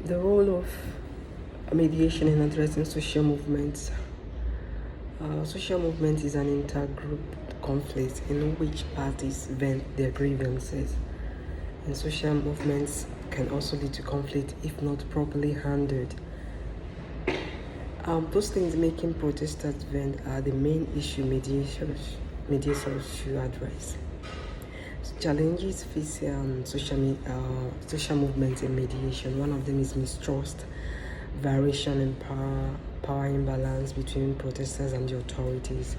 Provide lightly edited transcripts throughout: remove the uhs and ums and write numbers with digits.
The role of mediation in addressing social movements. Social movement is an intergroup conflict in which parties vent their grievances, and social movements can also lead to conflict if not properly handled. Those things making protesters vent are the main issue mediators should address. Challenges facing social movements in mediation. One of them is mistrust, variation in power imbalance between protesters and the authorities,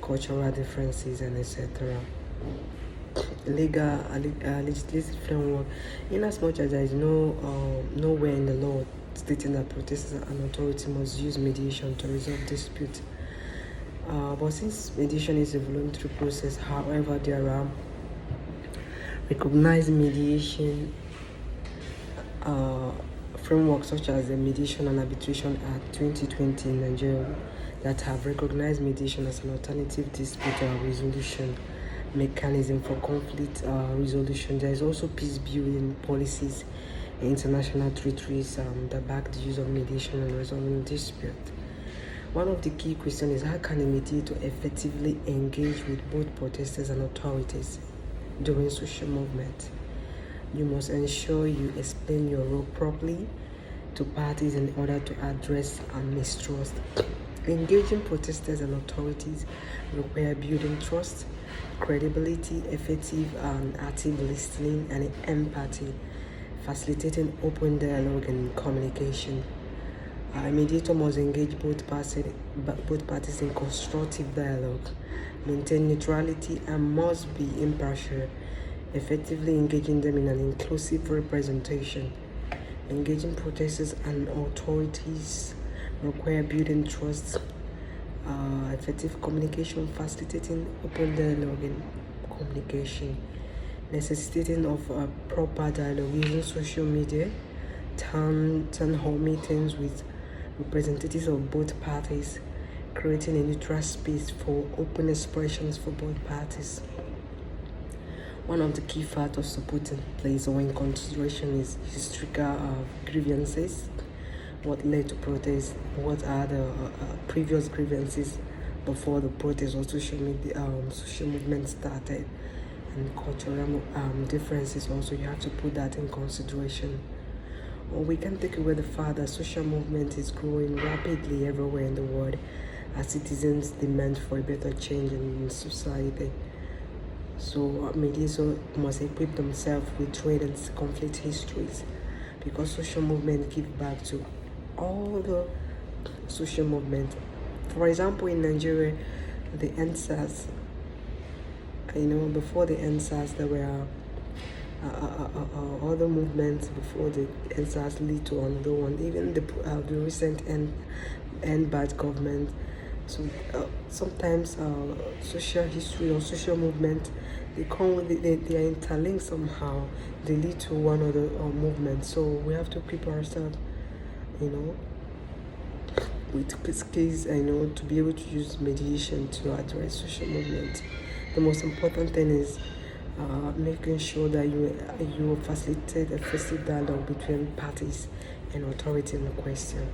cultural differences, and etc. Legislative framework. In as much as there is nowhere in the law stating that protesters and authority must use mediation to resolve disputes. But since mediation is a voluntary process, however, there are recognized mediation frameworks such as the Mediation and Arbitration Act 2020 in Nigeria that have recognized mediation as an alternative dispute resolution mechanism for conflict resolution. There is also peace building policies in international treaties that back the use of mediation and resolving dispute. One of the key questions is how can a mediator effectively engage with both protesters and authorities during social movement? You must ensure you explain your role properly to parties in order to address mistrust. Engaging protesters and authorities require building trust, credibility, effective and active listening, and empathy, facilitating open dialogue and communication. A mediator must engage both parties in constructive dialogue, maintain neutrality, and must be impartial, effectively engaging them in an inclusive representation. Engaging protesters and authorities require building trust, effective communication, facilitating open dialogue and communication, necessitating of proper dialogue using social media, town hall meetings with representatives of both parties, creating a neutral space for open expressions for both parties. One of the key factors to put in place or in consideration is historical grievances. What led to protests? What are the previous grievances before the protest or social movement started? And cultural differences also, you have to put that in consideration. Or we can take away the fact that social movement is growing rapidly everywhere in the world as citizens demand for a better change in society. So mediators must equip themselves with trade and conflict histories, because social movement give back to all the social movement. For example, in Nigeria, the NSAS, before the NSAS, there were other movements before the NSAS lead to another one. Even the recent end bad government. So sometimes social history or social movement, they are interlinked somehow. They lead to one other movement. So we have to equip ourselves, with skills, to be able to use mediation to address social movement. The most important thing is making sure that you facilitate effective dialogue between parties and authority in question.